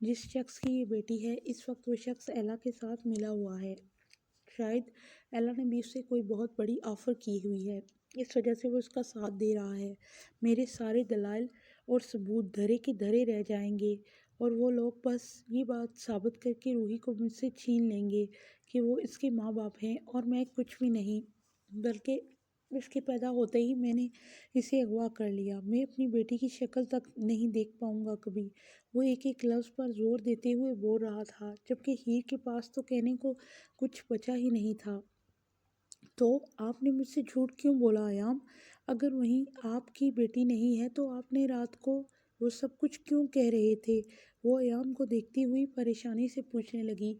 جس شخص کی یہ بیٹی ہے اس وقت وہ شخص ایلا کے ساتھ ملا ہوا ہے۔ شاید ایلا نے بھی اس سے کوئی بہت بڑی آفر کی ہوئی ہے، اس وجہ سے وہ اس کا ساتھ دے رہا ہے۔ میرے سارے دلائل اور ثبوت دھرے کے دھرے رہ جائیں گے اور وہ لوگ بس یہ بات ثابت کر کے روحی کو مجھ سے چھین لیں گے کہ وہ اس کے ماں باپ ہیں اور میں کچھ بھی نہیں، بلکہ اس کے پیدا ہوتے ہی میں نے اسے اغوا کر لیا۔ میں اپنی بیٹی کی شکل تک نہیں دیکھ پاؤں گا کبھی۔ وہ ایک ایک لفظ پر زور دیتے ہوئے بول رہا تھا، جبکہ ہیر کے پاس تو کہنے کو کچھ بچا ہی نہیں تھا۔ تو آپ نے مجھ سے جھوٹ کیوں بولا ایام؟ اگر وہیں آپ کی بیٹی نہیں ہے تو آپ نے رات کو وہ سب کچھ کیوں کہہ رہے تھے؟ وہ ایام کو دیکھتی ہوئی پریشانی سے پوچھنے لگی۔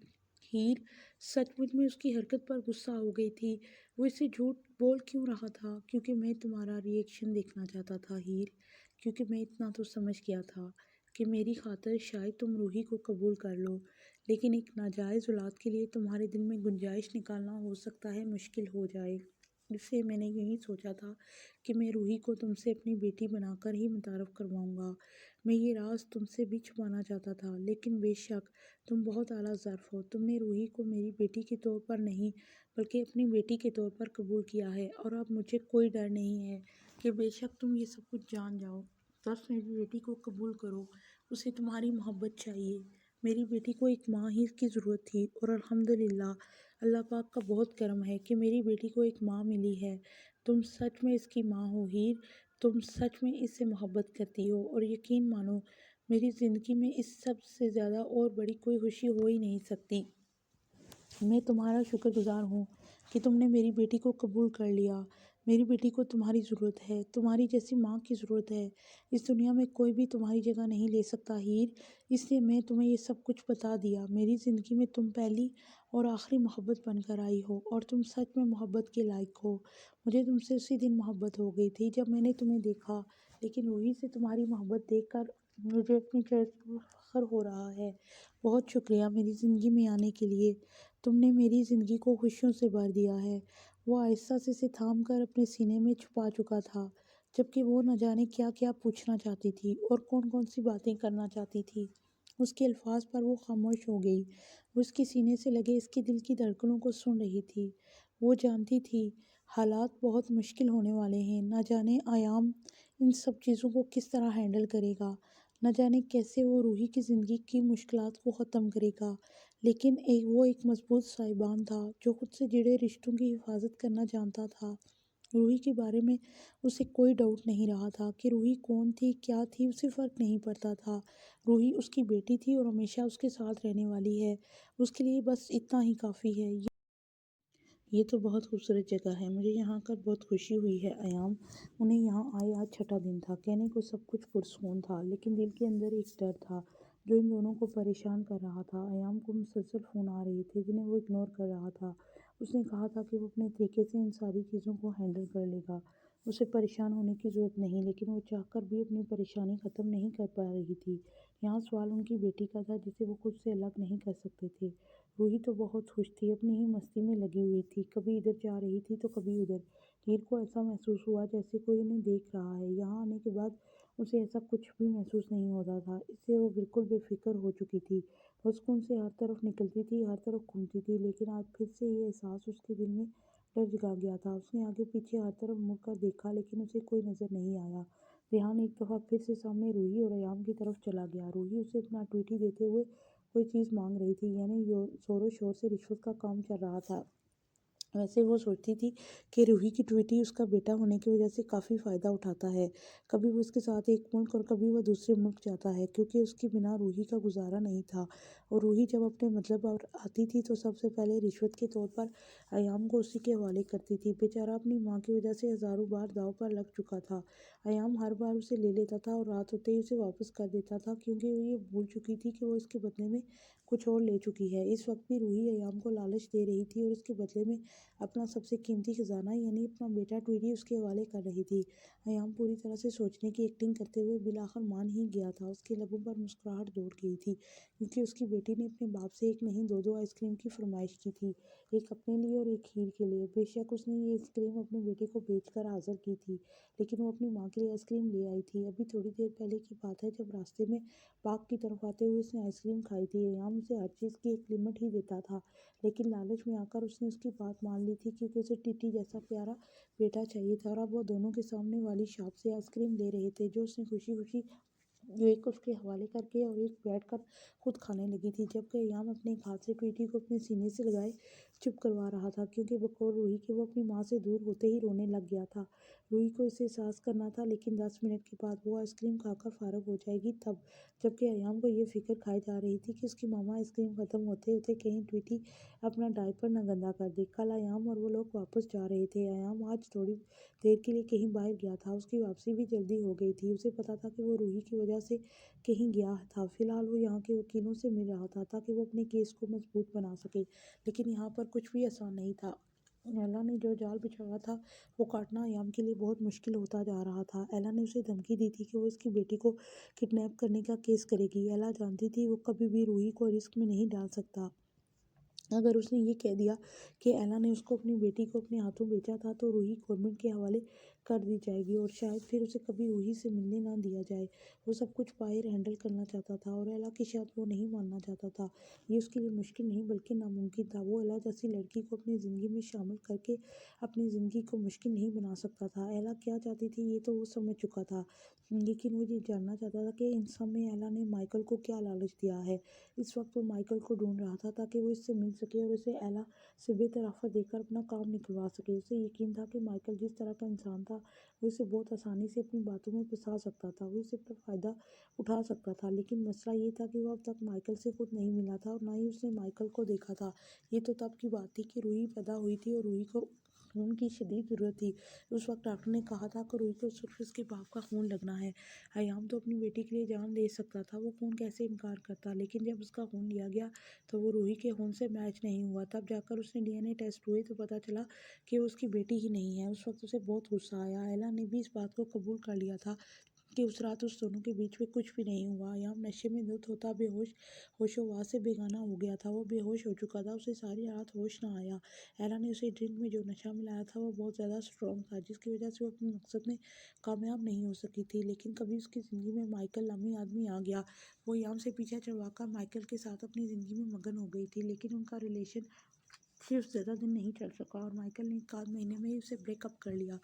ہیر سچ مچ میں اس کی حرکت پر غصہ ہو گئی تھی۔ وہ اسے جھوٹ بول کیوں رہا تھا؟ کیونکہ میں تمہارا ری ایکشن دیکھنا چاہتا تھا ہیر، کیونکہ میں اتنا تو سمجھ گیا تھا کہ میری خاطر شاید تم روحی کو قبول کر لو، لیکن ایک ناجائز اولاد کے لیے تمہارے دل میں گنجائش نکالنا ہو سکتا ہے مشکل ہو جائے۔ اس لیے میں نے یہی سوچا تھا کہ میں روحی کو تم سے اپنی بیٹی بنا کر ہی متعارف کرواؤں گا۔ میں یہ راز تم سے بھی چھپانا چاہتا تھا، لیکن بے شک تم بہت اعلیٰ ظرف ہو۔ تم نے روحی کو میری بیٹی کے طور پر نہیں بلکہ اپنی بیٹی کے طور پر قبول کیا ہے، اور اب مجھے کوئی ڈر نہیں ہے کہ بے شک تم یہ سب کچھ جان جاؤ۔ بس میری بیٹی کو قبول کرو، اسے تمہاری محبت چاہیے۔ میری بیٹی کو ایک ماں ہی کی ضرورت تھی، اور الحمدللہ اللہ پاک کا بہت کرم ہے کہ میری بیٹی کو ایک ماں ملی ہے۔ تم سچ میں اس کی ماں ہو ہیر، تم سچ میں اس سے محبت کرتی ہو، اور یقین مانو میری زندگی میں اس سب سے زیادہ اور بڑی کوئی خوشی ہو ہی نہیں سکتی۔ میں تمہارا شکر گزار ہوں کہ تم نے میری بیٹی کو قبول کر لیا۔ میری بیٹی کو تمہاری ضرورت ہے، تمہاری جیسی ماں کی ضرورت ہے۔ اس دنیا میں کوئی بھی تمہاری جگہ نہیں لے سکتا ہیر، اس لیے میں تمہیں یہ سب کچھ بتا دیا۔ میری زندگی میں تم پہلی اور آخری محبت بن کر آئی ہو، اور تم سچ میں محبت کے لائق ہو۔ مجھے تم سے اسی دن محبت ہو گئی تھی جب میں نے تمہیں دیکھا، لیکن روحی سے تمہاری محبت دیکھ کر مجھے اپنی چوائس پر فخر ہو رہا ہے۔ بہت شکریہ میری زندگی میں آنے کے لیے، تم نے میری زندگی کو خوشیوں سے بھر دیا ہے۔ وہ آہستہ سے اسے تھام کر اپنے سینے میں چھپا چکا تھا، جبکہ وہ نہ جانے کیا کیا پوچھنا چاہتی تھی اور کون کون سی باتیں کرنا چاہتی تھی۔ اس کے الفاظ پر وہ خاموش ہو گئی۔ وہ اس کے سینے سے لگے اس کے دل کی دھڑکنوں کو سن رہی تھی۔ وہ جانتی تھی حالات بہت مشکل ہونے والے ہیں، نہ جانے ایام ان سب چیزوں کو کس طرح ہینڈل کرے گا، نہ جانے کیسے وہ روحی کی زندگی کی مشکلات کو ختم کرے گا، لیکن وہ ایک مضبوط صاحبان تھا جو خود سے جڑے رشتوں کی حفاظت کرنا جانتا تھا۔ روحی کے بارے میں اسے کوئی ڈاؤٹ نہیں رہا تھا کہ روحی کون تھی، کیا تھی، اسے فرق نہیں پڑتا تھا۔ روحی اس کی بیٹی تھی اور ہمیشہ اس کے ساتھ رہنے والی ہے، اس کے لیے بس اتنا ہی کافی ہے۔ یہ تو بہت خوبصورت جگہ ہے، مجھے یہاں کر بہت خوشی ہوئی ہے ایام۔ انہیں یہاں آئے آج چھٹا دن تھا، کہنے کو سب کچھ پرسکون تھا، لیکن دل کے اندر ایک ڈر تھا جو ان دونوں کو پریشان کر رہا تھا۔ ایام کو مسلسل فون آ رہے تھے جنہیں وہ اگنور کر رہا تھا۔ اس نے کہا تھا کہ وہ اپنے طریقے سے ان ساری چیزوں کو ہینڈل کر لے گا، اسے پریشان ہونے کی ضرورت نہیں، لیکن وہ چاہ کر بھی اپنی پریشانی ختم نہیں کر پا رہی تھی۔ یہاں سوال ان کی بیٹی کا تھا جسے وہ خود سے الگ نہیں کر سکتے تھے۔ روحی تو بہت خوش تھی، اپنی ہی مستی میں لگی ہوئی تھی، کبھی ادھر جا رہی تھی تو کبھی ادھر۔ ہیر کو ایسا محسوس ہوا جیسے کوئی انہیں دیکھ رہا ہے۔ یہاں آنے کے بعد اسے ایسا کچھ بھی محسوس نہیں ہوتا تھا، اس سے وہ بالکل بے فکر ہو چکی تھی۔ وہ سکون سے ہر طرف نکلتی تھی، ہر طرف گھومتی تھی، لیکن آج پھر سے یہ احساس اس کے دل میں ڈر جگا گیا تھا۔ اس نے آگے پیچھے ہر طرف مڑ کر دیکھا، لیکن اسے کوئی نظر نہیں آیا۔ دھیان ایک دفعہ پھر سے سامنے روحی اور ایام کی طرف چلا گیا۔ روحی اسے اپنا ٹویٹی دیتے ہوئے کوئی چیز مانگ رہی تھی، یعنی زور و شور سے رشوت کا کام چل رہا تھا۔ ویسے وہ سوچتی تھی کہ روحی کی ٹویٹی اس کا بیٹا ہونے کی وجہ سے کافی فائدہ اٹھاتا ہے۔ کبھی وہ اس کے ساتھ ایک ملک اور کبھی وہ دوسرے ملک جاتا ہے، کیونکہ اس کے بنا روحی کا گزارا نہیں تھا، اور روحی جب اپنے مطلب پر آتی تھی تو سب سے پہلے رشوت کے طور پر ایام کو اسی کے حوالے کرتی تھی۔ بیچارہ اپنی ماں کی وجہ سے ہزاروں بار داؤ پر لگ چکا تھا۔ ایام ہر بار اسے لے لیتا تھا اور رات ہوتے ہی اسے واپس کر دیتا تھا، کیونکہ وہ یہ بھول چکی تھی کہ وہ اس کے بدلے میں کچھ اور لے چکی ہے۔ اس وقت بھی روحی ایام کو لالچ دے رہی تھی اور اس کے بدلے میں اپنا سب سے قیمتی خزانہ یعنی اپنا بیٹا ٹویٹی اس کے حوالے کر رہی تھی۔ ایام پوری طرح سے سوچنے کی ایکٹنگ کرتے ہوئے بالآخر مان ہی گیا تھا۔ اس کے لبوں پر مسکراہٹ دوڑ گئی تھی کیونکہ اس کی بیٹی نے اپنے باپ سے ایک نہیں دو آئس کریم کی فرمائش کی تھی، ایک اپنے لیے اور ایک کھیر کے لیے۔ بے شک اس نے یہ آئس کریم اپنے بیٹے کو بیچ کر حاضر کی تھی، لیکن وہ اپنی ماں کے لیے آئس کریم لے آئی تھی۔ ابھی تھوڑی دیر پہلے کی بات ہے جب راستے میں پارک کی طرف آتے ہوئے اس نے آئس کریم کھائی تھی۔ ایام اسے ہر چیز کی ایک لمٹ ہی دیتا تھا، لیکن لالچ میں آ کر اس نے اس کی بات مان لی تھی کیونکہ اسے ٹیٹی جیسا پیارا بیٹا چاہیے تھا، اور اب وہ دونوں کے سامنے والی شاپ سے آئس کریم لے رہے تھے جو اس نے خوشی خوشی ایک اس کے حوالے کر کے اور ایک بیٹھ کر خود کھانے لگی تھی، جبکہ ایام اپنے ایک ہاتھ سے ٹویٹی کو اپنے سینے سے لگائے چپ کروا رہا تھا کیونکہ بقول روحی کہ وہ اپنی ماں سے دور ہوتے ہی رونے لگ گیا تھا۔ روحی کو اسے احساس کرنا تھا، لیکن 10 منٹ کے بعد وہ آئس کریم کھا کر فارغ ہو جائے گی تب، جبکہ ایام کو یہ فکر کھائی جا رہی تھی کہ اس کی ماما آئس کریم ختم ہوتے ہوتے کہیں ٹویٹی اپنا ڈائپر نہ گندا کر دے۔ کل ایام اور وہ لوگ واپس جا رہے تھے۔ ایام آج تھوڑی دیر کے لیے کہیں باہر گیا تھا، اس کی واپسی بھی جلدی ہو گئی تھی۔ اسے پتا تھا کہ وہ روحی کی وجہ سے کہیں گیا تھا۔ فی الحال وہ یہاں کے وکیلوں سے مل رہا تھا تاکہ وہ اپنے کیس کو مضبوط بنا سکے، لیکن یہاں پر کچھ بھی آسان نہیں تھا۔ ایلا نے جو جال بچھایا تھا وہ کاٹنا ایام کے لیے بہت مشکل ہوتا جا رہا تھا۔ ایلا نے اسے دھمکی دی تھی کہ وہ اس کی بیٹی کو کڈنیپ کرنے کا کیس کرے گی۔ ایلا جانتی تھی وہ کبھی بھی روحی کو رسک میں نہیں ڈال سکتا۔ اگر اس نے یہ کہہ دیا کہ ایلا نے اس کو اپنی بیٹی کو اپنے ہاتھوں بیچا تھا تو روحی گورنمنٹ کے حوالے کر دی جائے گی اور شاید پھر اسے کبھی روحی سے ملنے نہ دیا جائے۔ وہ سب کچھ باہر ہینڈل کرنا چاہتا تھا اور ایلا کی شرط وہ نہیں ماننا چاہتا تھا۔ یہ اس کے لیے مشکل نہیں بلکہ ناممکن تھا۔ وہ ایلا جیسی لڑکی کو اپنی زندگی میں شامل کر کے اپنی زندگی کو مشکل نہیں بنا سکتا تھا۔ ایلا کیا چاہتی تھی یہ تو وہ سمجھ چکا تھا، لیکن وہ یہ جاننا چاہتا تھا کہ ان سب میں ایلا نے مائیکل کو کیا لالچ دیا ہے۔ اس وقت وہ مائیکل کو ڈھونڈ رہا تھا تاکہ وہ اس سے مل سکے اور اسے ایلا سے بے طرفہ دے کر اپنا کام نکلوا سکے۔ اسے یقین تھا کہ مائیکل جس طرح کا انسان تھا وہ اسے بہت آسانی سے اپنی باتوں میں پھنسا سکتا تھا، وہ اسے پر فائدہ اٹھا سکتا تھا، لیکن مسئلہ یہ تھا کہ وہ اب تک مائیکل سے خود نہیں ملا تھا اور نہ ہی اس نے مائیکل کو دیکھا تھا۔ یہ تو تب کی بات تھی کہ روحی پیدا ہوئی تھی اور روحی کو خون کی شدید ضرورت تھی۔ اس وقت ڈاکٹر نے کہا تھا کہ روحی کو صرف اس کے باپ کا خون لگنا ہے۔ ایام تو اپنی بیٹی کے لیے جان دے سکتا تھا، وہ خون کیسے انکار کرتا، لیکن جب اس کا خون لیا گیا تو وہ روحی کے خون سے میچ نہیں ہوا۔ تب جا کر اس نے ڈی این اے ٹیسٹ ہوئے تو پتا چلا کہ وہ اس کی بیٹی ہی نہیں ہے۔ اس وقت اسے بہت غصہ آیا۔ ایلا نے بھی اس بات کو قبول کر لیا تھا کہ اس رات اس دونوں کے بیچ میں کچھ بھی نہیں ہوا۔ ایام نشے میں دھت ہوتا بے ہوش ہوش و حواس سے بیگانہ ہو گیا تھا، وہ بے ہوش ہو چکا تھا، اسے ساری رات ہوش نہ آیا۔ ایلا نے اسے ڈرنک میں جو نشہ ملایا تھا وہ بہت زیادہ اسٹرانگ تھا جس کی وجہ سے وہ اپنے مقصد میں کامیاب نہیں ہو سکی تھی، لیکن کبھی اس کی زندگی میں مائیکل نامی آدمی آ گیا۔ وہ ایام سے پیچھا چھڑوا کر مائیکل کے ساتھ اپنی زندگی میں مگن ہو گئی تھی، لیکن ان کا ریلیشن صرف زیادہ دن نہیں چل سکا اور مائیکل نے ایک آدھ مہینے میں ہی اسے بریک اپ کر لیا۔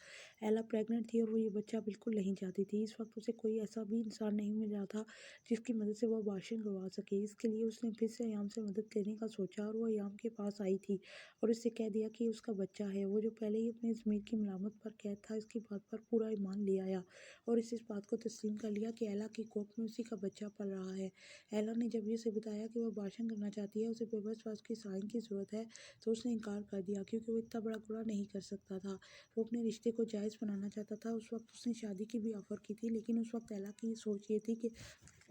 ایلا پریگننٹ تھی اور وہ یہ بچہ بالکل نہیں چاہتی تھی۔ اس وقت اسے کوئی ایسا بھی انسان نہیں مل رہا تھا جس کی مدد سے وہ ابارشن کروا سکے۔ اس کے لیے اس نے پھر سے ایام سے مدد لینے کا سوچا اور وہ ایام کے پاس آئی تھی اور اس سے کہہ دیا کہ یہ اس کا بچہ ہے۔ وہ جو پہلے ہی اپنے ضمیر کی ملامت پر قید تھا، اس کی بات پر پورا ایمان لے آیا اور اس بات کو تسلیم کر لیا کہ ایلا کی کوکھ میں اسی کا بچہ پل رہا ہے۔ ایلا نے جب یہ اسے بتایا کہ وہ ابارشن کرنا چاہتی ہے، اسے بے بس اس کی سائن کی ضرورت ہے، تو اس نے انکار کر دیا کیونکہ وہ اتنا بڑا گناہ نہیں کر سکتا تھا۔ وہ اپنے رشتے کو جائز بنانا چاہتا تھا۔ اس وقت اس نے شادی کی بھی آفر کی تھی، لیکن اس وقت ایلا کی سوچ یہ تھی کہ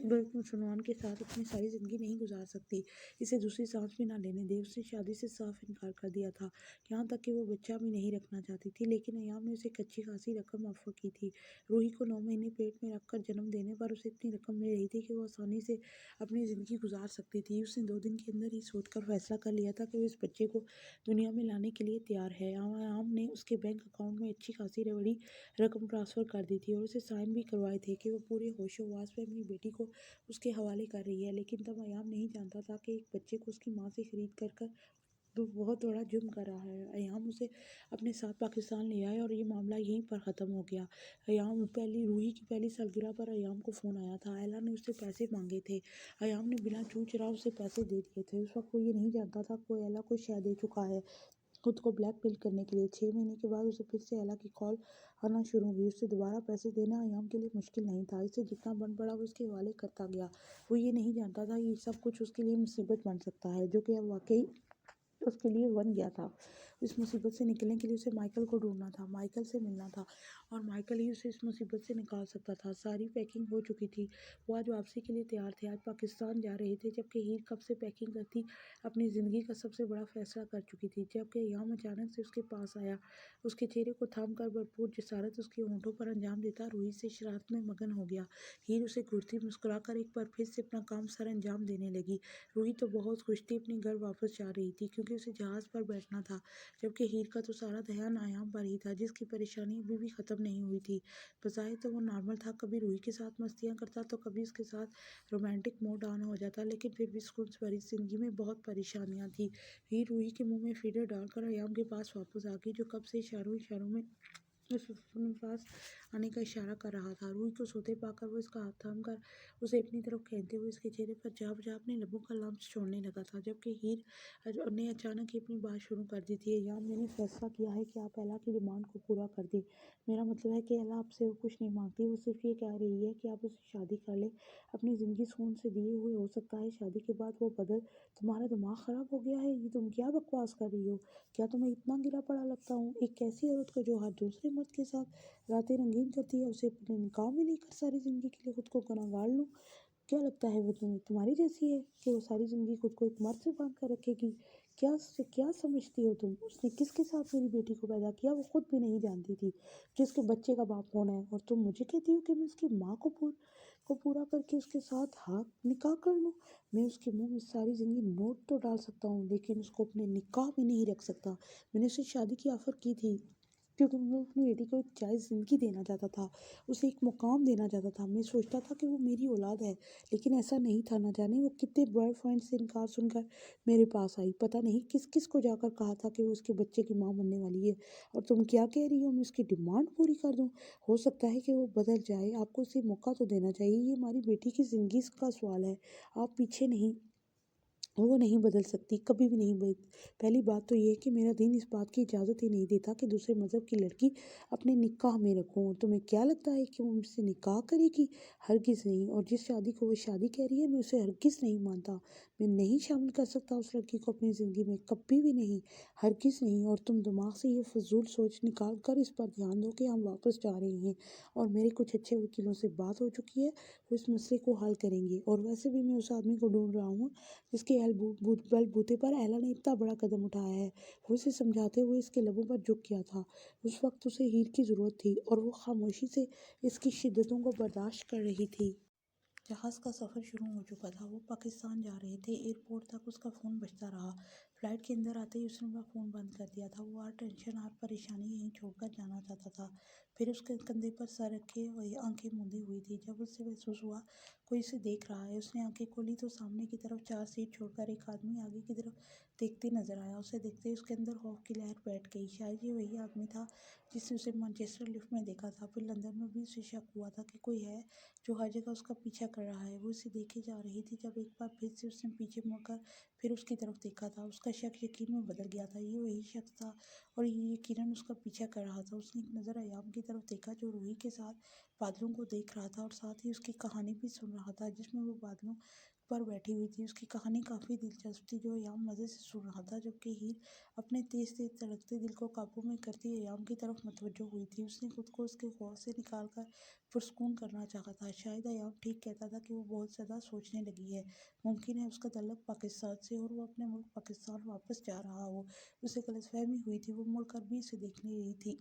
وہ ایک مسلمان کے ساتھ اپنی ساری زندگی نہیں گزار سکتی، اسے دوسری سانس بھی نہ لینے دے۔ اس نے شادی سے صاف انکار کر دیا تھا، یہاں تک کہ وہ بچہ بھی نہیں رکھنا چاہتی تھی، لیکن ایام نے اسے ایک اچھی خاصی رقم آفر کی تھی۔ روحی کو 9 مہینے پیٹ میں رکھ کر جنم دینے پر اسے اتنی رقم مل رہی تھی کہ وہ آسانی سے اپنی زندگی گزار سکتی تھی۔ اس نے 2 دن کے اندر ہی سوچ کر فیصلہ کر لیا تھا کہ وہ اس بچے کو دنیا میں لانے کے لیے تیار ہے۔ ایام نے اس کے بینک اکاؤنٹ میں اچھی خاصی بڑی رقم ٹرانسفر کر دی تھی اور اسے سائن بھی کروائے تھے کہ وہ پورے ہوش و حواس میں اپنی بیٹی کو اس کے حوالے کر رہی ہے، لیکن تب ایام نہیں جانتا تھا کہ ایک بچے کو اس کی ماں سے خرید کر تو بہت بڑا جرم کر رہا ہے۔ ایام اسے اپنے ساتھ پاکستان لے آئے اور یہ معاملہ یہیں پر ختم ہو گیا۔ روحی کی پہلی سالگرہ پر ایام کو فون آیا تھا۔ ایلا نے اس سے پیسے مانگے تھے، ایام نے بنا چوں چرا اسے پیسے دے دیے تھے۔ اس وقت وہ یہ نہیں جانتا تھا کہ وہ ایلا کو شے دے چکا ہے خود کو بلیک میل کرنے کے لیے۔ 6 مہینے کے بعد اسے پھر سے ایلا کی کال آنا شروع ہوئی۔ اسے دوبارہ پیسے دینا ایام کے لیے مشکل نہیں تھا، اسے جتنا بن پڑا وہ اس کے حوالے کرتا گیا۔ وہ یہ نہیں جانتا تھا یہ سب کچھ اس کے لیے مصیبت بن سکتا ہے، جو کہ اب واقعی اس کے لیے بن گیا تھا۔ اس مصیبت سے نکلنے کے لیے اسے مائیکل کو ڈھونڈنا تھا، مائیکل سے ملنا تھا، اور مائیکل ہی اسے اس مصیبت سے نکال سکتا تھا۔ ساری پیکنگ ہو چکی تھی، وہ آج واپسی کے لیے تیار تھے، آج پاکستان جا رہے تھے، جبکہ ہیر کب سے پیکنگ کرتی اپنی زندگی کا سب سے بڑا فیصلہ کر چکی تھی، جبکہ ایام اچانک سے اس کے پاس آیا، اس کے چہرے کو تھام کر بھرپور جسارت اس کے ہونٹوں پر انجام دیتا روحی سے شرارت میں مگن ہو گیا۔ ہیر اسے گھورتی مسکرا کر ایک بار پھر سے اپنا کام سر انجام دینے لگی۔ روحی تو بہت خوش تھی، اپنے گھر واپس جا رہی تھی، کیونکہ اسے جہاز پر بیٹھنا تھا، جبکہ ہیر کا تو سارا دھیان ایام پر ہی تھا، جس کی پریشانی ابھی بھی ختم نہیں ہوئی تھی۔ بظاہر تو وہ نارمل تھا، کبھی روحی کے ساتھ مستیاں کرتا تو کبھی اس کے ساتھ رومانٹک موڈ آن ہو جاتا، لیکن پھر بھی سکون بھری زندگی میں بہت پریشانیاں تھیں۔ ہیر روحی کے منہ میں فیڈر ڈال کر ایام کے پاس واپس آ گئی، جو کب سے اشاروں میں اس اپنے پاس آنے کا اشارہ کر رہا تھا۔ روحی کو سوتے پا کر وہ اس کا ہاتھ تھام کر اسے اپنی طرف کھینچتے ہوئے اس کے چہرے پر جا بجا اپنے لبوں کا لمس چھوڑنے لگا تھا، جبکہ ہیر نے اچانک ہی اپنی بات شروع کر دی تھی۔ ایام، میں نے فیصلہ کیا ہے کہ آپ ایلا کی ڈیمانڈ کو پورا کر دیں۔ میرا مطلب ہے کہ ایلا آپ سے کچھ نہیں مانگتی، وہ صرف یہ کہہ رہی ہے کہ آپ اسے شادی کر لیں، اپنی زندگی سکون سے دیے ہوئے۔ ہو سکتا ہے شادی کے بعد وہ بدل۔ تمہارا دماغ خراب ہو گیا ہے، یہ تم کیا بکواس کر رہی ہو؟ کیا تمہیں اتنا گرا پڑا لگتا ہوں؟ ایک ایسی عورت کو جو ہر دوسرے مرد کے ساتھ راتیں رنگین کرتی ہے، اسے اپنے نکاح میں لے کر ساری زندگی کے لیے خود کو گناہگار لوں؟ کیا لگتا ہے وہ تمہاری جیسی ہے کہ وہ ساری زندگی خود کو ایک مرد سے باندھ کر رکھے گی؟ کیا سمجھتی ہو تم؟ اس نے کس کے ساتھ میری بیٹی کو پیدا کیا وہ خود بھی نہیں جانتی تھی کہ اس کے بچے کا باپ کون ہے، اور تم مجھے کہتی ہو کہ میں اس کی ماں کو پورا کر کے اس کے ساتھ نکاح کر لوں؟ میں اس کے منہ میں ساری زندگی نوٹ تو ڈال سکتا ہوں، لیکن اس کو اپنے نکاح میں نہیں رکھ سکتا۔ میں نے اسے شادی کی آفر کی تھی کیونکہ میں اپنی بیٹی کو ایک جائز زندگی دینا چاہتا تھا، اسے ایک مقام دینا چاہتا تھا۔ میں سوچتا تھا کہ وہ میری اولاد ہے، لیکن ایسا نہیں تھا۔ نہ جانے وہ کتنے بوائے فرینڈ سے انکار سن کر میرے پاس آئی، پتہ نہیں کس کس کو جا کر کہا تھا کہ وہ اس کے بچے کی ماں بننے والی ہے، اور تم کیا کہہ رہی ہو میں اس کی ڈیمانڈ پوری کر دوں؟ ہو سکتا ہے کہ وہ بدل جائے، آپ کو اسے موقع تو دینا چاہیے، یہ ہماری بیٹی کی زندگی کا سوال ہے، آپ پیچھے نہیں، وہ نہیں بدل سکتی، کبھی بھی نہیں پہلی بات تو یہ ہے کہ میرا دین اس بات کی اجازت ہی نہیں دیتا کہ دوسرے مذہب کی لڑکی اپنے نکاح میں رکھوں، اور تمہیں کیا لگتا ہے کہ وہ مجھ سے نکاح کرے گی؟ ہرگز نہیں، اور جس شادی کو وہ شادی کہہ رہی ہے میں اسے ہرگز نہیں مانتا، میں نہیں شامل کر سکتا اس لڑکی کو اپنی زندگی میں، کبھی بھی نہیں، ہرگز نہیں۔ اور تم دماغ سے یہ فضول سوچ نکال کر اس پر دھیان دو کہ ہم واپس جا رہے ہیں، اور میرے کچھ اچھے وکیلوں سے بات ہو چکی ہے، وہ اس مسئلے کو حل کریں گے، اور ویسے بھی میں اس آدمی کو ڈھونڈ رہا ہوں جس کے بل بوتے پر ایلا نے اتنا بڑا قدم اٹھایا ہے۔ وہ اسے سمجھاتے ہوئے اس کے لبوں پر جھک گیا تھا۔ اس وقت اسے ہیر کی ضرورت تھی، اور وہ خاموشی سے اس کی شدتوں کو برداشت کر رہی تھی۔ جہاز کا سفر شروع ہو چکا تھا، وہ پاکستان جا رہے تھے۔ ایئرپورٹ تک اس کا فون بجتا رہا۔ فلائٹ کے اندر آتے ہی اس نے اپنا فون بند کر دیا تھا، وہ ہر ٹینشن، ہر پریشانی یہیں چھوڑ کر جانا چاہتا تھا۔ پھر اس کے کندھے پر سر رکھے آنکھیں موندی ہوئی تھی، جب اسے محسوس ہوا کوئی اسے دیکھ رہا ہے۔ اس نے آنکھیں کھولی تو سامنے کی طرف 4 سیٹ چھوڑ کر ایک آدمی آگے کی طرف دیکھتے نظر آیا۔ اسے دیکھتے ہی اس کے اندر خوف کی لہر بیٹھ گئی، شاید یہ وہی آدمی تھا جس نے اسے مانچسٹر لفٹ میں دیکھا تھا، پھر لندن میں بھی اسے شک ہوا تھا کہ کوئی ہے جو ہر جگہ اس کا پیچھا کر رہا ہے۔ وہ اسے دیکھے جا رہی تھی، جب ایک بار پھر سے اس نے پیچھے مڑ کر پھر اس کی طرف دیکھا تھا، اس کا شک یقین میں بدل گیا تھا، یہ وہی شخص تھا، اور یہ یقیناً اس کا پیچھا کر رہا تھا۔ اس نے ایک نظر ایام کی طرف دیکھا، جو روحی کے ساتھ بادلوں کو دیکھ رہا تھا، اور ساتھ ہی اس کی کہانی بھی سن رہا تھا جس میں وہ بادلوں پر بیٹھی ہوئی تھی۔ اس کی کہانی کافی دلچسپ تھی، جو ایام مزے سے سن رہا تھا، جبکہ ہیر اپنے تیز تیز دھڑکتے دل کو قابو میں کرتی ایام کی طرف متوجہ ہوئی تھی۔ اس نے خود کو اس کے خوف سے نکال کر پرسکون کرنا چاہا تھا۔ شاید ایام ٹھیک کہتا تھا کہ وہ بہت زیادہ سوچنے لگی ہے، ممکن ہے اس کا تعلق پاکستان سے، اور وہ اپنے ملک پاکستان واپس جا رہا ہو۔ اسے غلط فہمی ہوئی تھی، وہ مڑ کر بھی اسے دیکھنے رہی تھی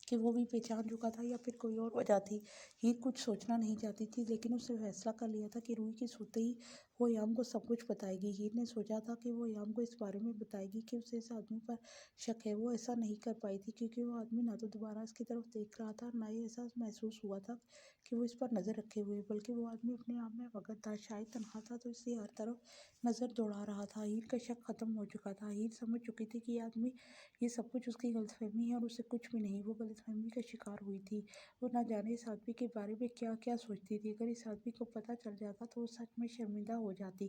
کہ وہ بھی پہچان چکا تھا یا پھر کوئی اور وجہ تھی۔ ہیر کچھ سوچنا نہیں چاہتی تھی، لیکن اس نے فیصلہ کر لیا تھا کہ روحی کے سوتے ہی وہ ایام کو سب کچھ بتائے گی۔ ہیر نے سوچا تھا کہ وہ ایام کو اس بارے میں بتائے گی کہ اسے اس آدمی پر شک ہے۔ وہ ایسا نہیں کر پائی تھی، کیونکہ وہ آدمی نہ تو دوبارہ اس کی طرف دیکھ رہا تھا، اور نہ ہی ایسا محسوس ہوا تھا کہ وہ اس پر نظر رکھے ہوئے، بلکہ وہ آدمی اپنے آپ میں وقت تھا، شاید تنہا تھا تو اسے ہر طرف نظر دوڑا رہا تھا۔ ہیر کا شک ختم ہو چکا تھا، ہیر سمجھ چکی تھی کہ یہ آدمی، یہ سب کچھ اس کی غلط فہمی ہے اور اسے کچھ بھی نہیں۔ وہ غلط فہمی کا شکار ہوئی تھی، وہ نہ جانے اس آدمی کے بارے میں کیا کیا سوچتی تھی۔ اگر اس آدمی کو پتہ چل جاتا تو وہ سچ میں شرمندہ ہو جاتی،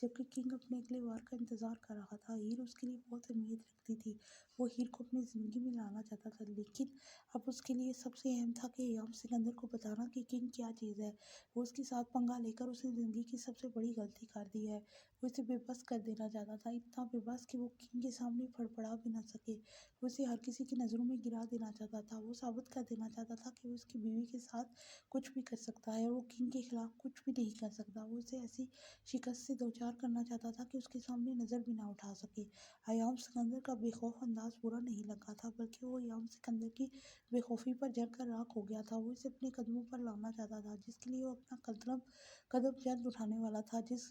جبکہ کنگ اپنے اگلے وار کا انتظار کر رہا تھا۔ ہیر اس کے لیے بہت اہمیت رکھتی تھی، وہ ہیر کو اپنی زندگی میں لانا چاہتا تھا، لیکن اب اس کے لیے سب سے اہم تھا کہ ایام سکندر کو بتانا کہ کنگ کیا چیز ہے۔ وہ اس کے ساتھ پنگا لے کر اسے زندگی کی سب سے بڑی غلطی کر دی ہے۔ وہ اسے بے بس کر دینا چاہتا تھا، اتنا بے بس کہ وہ کنگ کے سامنے پھڑپڑا بھی نہ سکے۔ وہ اسے ہر کسی کی نظروں میں گرا دینا چاہتا تھا، وہ ثابت کر دینا چاہتا تھا کہ وہ اس کی بیوی کے ساتھ کچھ بھی کر سکتا ہے اور وہ کنگ کے خلاف کچھ بھی نہیں کر سکتا۔ وہ اسے ایسی شکست سے دوچار کرنا چاہتا تھا کہ اس کے سامنے نظر بھی نہ اٹھا سکے۔ ایام سکندر کا بے خوف انداز برا نہیں لگا تھا، بلکہ وہ ایام سکندر کی بے خوفی پر جل کر راکھ ہو گیا تھا۔ وہ اسے اپنے قدموں پر لانا چاہتا تھا، جس کے لیے وہ اپنا قدم جلد اٹھانے والا تھا، جس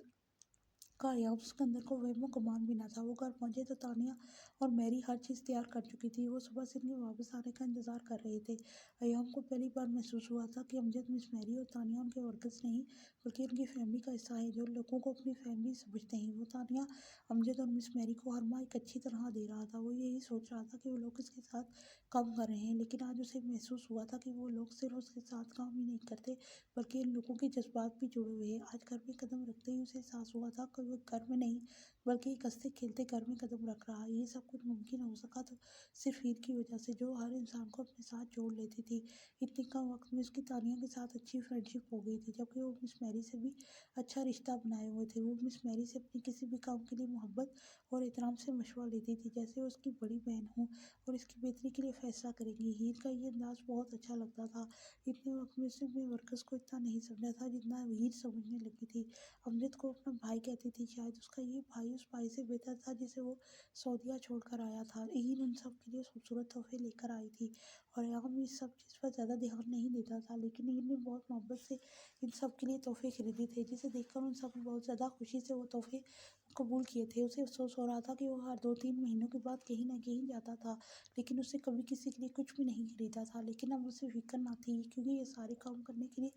کا ایام سکندر کو وہم و گمان بھی نہ تھا۔ وہ گھر پہنچے تو تانیہ اور میری ہر چیز تیار کر چکی تھی، وہ صبح سے ان کے واپس آنے کا انتظار کر رہے تھے۔ ایام کو پہلی بار محسوس ہوا تھا کہ امجد، مس میری اور تانیہ ان کے ورکرز نہیں بلکہ ان کی فیملی کا حصہ ہیں، جو لوگوں کو اپنی فیملی سمجھتے ہیں۔ وہ تانیہ، امجد اور مس میری کو ہر ماہ ایک اچھی تنخواہ دے رہا تھا۔ وہ یہی سوچ رہا تھا کہ وہ لوگ اس کے ساتھ کام کر رہے ہیں، لیکن آج اسے محسوس ہوا تھا کہ وہ لوگ صرف اس کے ساتھ کام ہی نہیں کرتے بلکہ ان لوگوں کے جذبات بھی جڑے ہوئے ہیں۔ آج گھر میں قدم رکھتے ہی اسے احساس ہوا تھا کہ وہ گھر میں نہیں بلکہ ایک ہنستے کھیلتے گھر میں قدم رکھ رہا ہے۔ یہ سب کچھ ممکن ہو سکا تو صرف ہیر کی وجہ سے، جو ہر انسان کو اپنے ساتھ جوڑ لیتی تھی۔ اتنے کم وقت میں اس کی تانیہ کے ساتھ اچھی فرینڈ شپ ہو گئی تھی، جبکہ وہ مس میری سے بھی اچھا رشتہ بنائے ہوئے تھے۔ وہ مس میری سے اپنی کسی بھی کام کے لیے محبت اور احترام سے مشورہ لیتی تھی، جیسے وہ اس کی بڑی بہن ہوں اور اس کی بہتری کے لیے فیصلہ کریں گی۔ ہیر کا یہ انداز بہت اچھا لگتا تھا۔ اتنے وقت میں اس نے اپنے ورکرز کو اتنا نہیں سمجھا تھا جتنا ہیر سمجھنے لگی تھی۔ امجد کو اپنا بھائی کہتی تھی، شاید اس کا یہ بھائی اس بھائی سے بہتر تھا جسے وہ سعودیہ چھوڑ کر آیا تھا۔ ہیر ان سب کے لیے خوبصورت تحفے لے کر آئی تھی اور ایام اس سب چیز پر زیادہ دھیان نہیں دیتا تھا، لیکن ہیر نے بہت محبت سے ان سب کے لیے تحفے خریدے تھے، جسے دیکھ کر ان سب نے بہت زیادہ خوشی سے وہ تحفے قبول کیے تھے۔ اسے افسوس ہو رہا تھا کہ وہ ہر 2-3 مہینوں کے بعد کہیں نہ کہیں جاتا تھا، لیکن اس نے کبھی کسی کے لیے کچھ بھی نہیں خریدا تھا۔ لیکن اب اسے فکر نہ تھی، کیونکہ یہ سارے کام کرنے کے لیے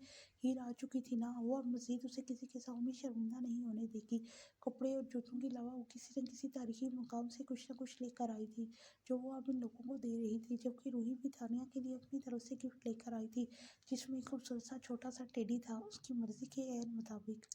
ہیر آ چکی تھی نا۔ وہ اب مزید اسے کسی کے سامنے شرمندہ نہیں ہونے دے گی۔ کپڑے اور جوتوں کے علاوہ وہ کسی نہ کسی تاریخی مقام سے کچھ نہ کچھ لے کر آئی تھی، جو وہ اب ان لوگوں کو دے رہی تھی۔ جبکہ روحی بھی تانیہ کے لیے اپنی طرف سے گفٹ لے کر آئی تھی، جس میں ایک خوبصورت سا چھوٹا سا ٹیڈی تھا، اس کی مرضی کے عین مطابق۔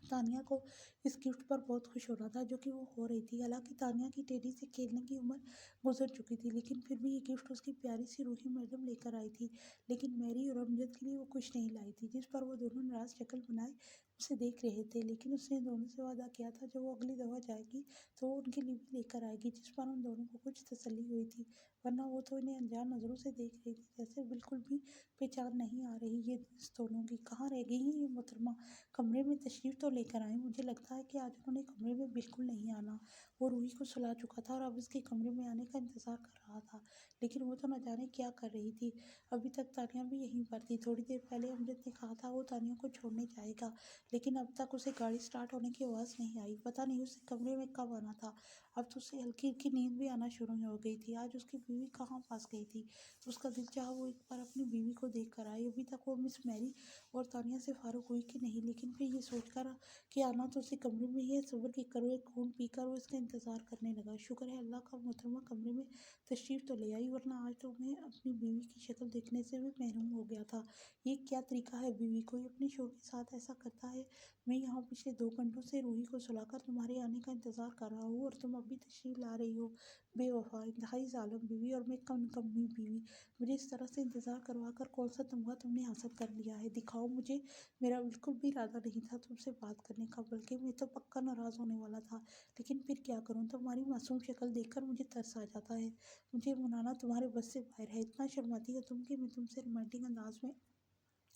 تانیہ کو اس گفٹ پر بہت خوش ہونا تھا جو کہ وہ ہو رہی تھی۔ حالانکہ تانیہ کی ٹیڈی سے کھیلنے کی عمر گزر چکی تھی، لیکن پھر بھی یہ گفٹ اس کی پیاری سی روحی میڈم لے کر آئی تھی۔ لیکن میری اور امجد کے لیے وہ کچھ نہیں لائی تھی، جس پر وہ دونوں ناراض شکل بنائے اسے دیکھ رہے تھے۔ لیکن اس نے دونوں سے وعدہ کیا تھا جب وہ اگلی دفعہ جائے گی تو وہ ان کے لیے بھی لے کر آئے گی، جس پر ان دونوں کو کچھ تسلی ہوئی تھی، ورنہ وہ تو انہیں انجان نظروں سے دیکھ رہی تھی، جیسے بالکل بھی پہچان نہیں آ رہی یہ اس دونوں کی۔ کہاں رہ گئی ہیں یہ محترمہ؟ کمرے میں تشریف تو لے کر آئیں۔ مجھے لگتا ہے کہ آج انہوں نے کمرے میں بالکل نہیں آنا۔ وہ روحی کو سلا چکا تھا اور اب اس کے کمرے میں آنے کا انتظار کر رہا تھا، لیکن وہ تو نہ جانے کیا کر رہی تھی۔ ابھی تک تانیہ بھی یہیں پر تھی۔ تھوڑی دیر پہلے امجد نے کہا تھا وہ تانیہ کو چھوڑنے جائے گا، لیکن اب تک اسے گاڑی سٹارٹ ہونے کی آواز نہیں آئی۔ پتہ نہیں اسے کمرے میں کب آنا تھا۔ اب تو اسے ہلکی ہلکی نیند بھی آنا شروع ہو گئی تھی۔ آج اس کی بیوی کہاں پاس گئی تھی؟ اس کا دل چاہا وہ ایک بار اپنی بیوی کو دیکھ کر آئے۔ ابھی تک وہ مس میری اور تانیہ سے فارغ ہوئی کہ نہیں، لیکن پھر یہ سوچ کر کہ آنا تو اسے کمرے میں ہی ہے، صبر کی کرو ایک گھونٹ پی کر وہ اس کا انتظار کرنے لگا۔ شکر ہے اللہ کا محترمہ کمرے میں تشریف تو لے آئی، ورنہ آج تو میں اپنی بیوی کی شکل دیکھنے سے بھی محروم ہو گیا تھا۔ یہ کیا طریقہ ہے بیوی، کوئی اپنے شوہر کے ساتھ ایسا کرتا ہے؟ میں یہاں پچھلے 2 گھنٹوں سے روحی کو سلا کر تمہارے آنے کا انتظار کر رہا ہوں اور تم اب بھی تشریف لا رہی ہو؟ بے وفا، انتہائی ظالم بیوی، اور میں نکمی بیوی! مجھے اس طرح سے انتظار کروا کر کون سا تمغہ تم نے حاصل کر لیا ہے؟ دکھاؤ مجھے۔ میرا بالکل بھی ارادہ نہیں تھا تم سے بات کرنے کا، بلکہ میں تو پکا ناراض ہونے والا تھا، لیکن پھر کیا کروں، تمہاری معصوم شکل دیکھ کر مجھے ترس آ جاتا ہے۔ مجھے منانا تمہارے بس سے باہر ہے۔ اتنا شرماتی ہو تم کہ میں تم سے رومانٹک انداز میں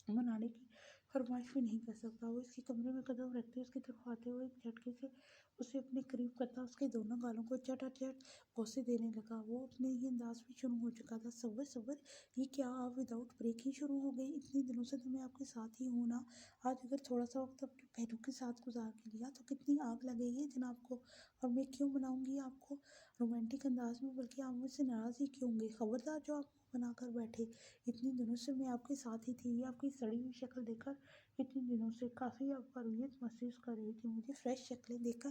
منانے کی فرمائش بھی نہیں کر سکتا۔ وہ اس کے کمرے میں قدم رکھتے اس کی طرف آتے ہوئے ایک جھٹکے سے اسے اپنے قریب کرتا اس کے دونوں گالوں کو چٹ بوسے دینے لگا۔ وہ اپنے ہی انداز میں شروع ہو چکا تھا، صبر صبر، یہ کیا آپ وداؤٹ بریک ہی شروع ہو گئی؟ اتنے دنوں سے تو میں آپ کے ساتھ ہی ہوں نا، آج اگر تھوڑا سا وقت اپنی بہنوں کے ساتھ گزار کے لیا تو کتنی آگ لگے گی جناب کو، اور میں کیوں مناؤں گی آپ کو رومانٹک انداز میں، بلکہ آپ مجھ سے ناراض ہی کیوں ہوں گے؟ خبردار جو آپ بنا کر بیٹھے، اتنے دنوں سے میں آپ کے ساتھ ہی تھی۔ یہ آپ کی سڑی ہوئی شکل دیکھ کر اتنے دنوں سے کافی آپ کا رویت محسوس کر رہی تھی، مجھے فریش شکلیں دیکھ کر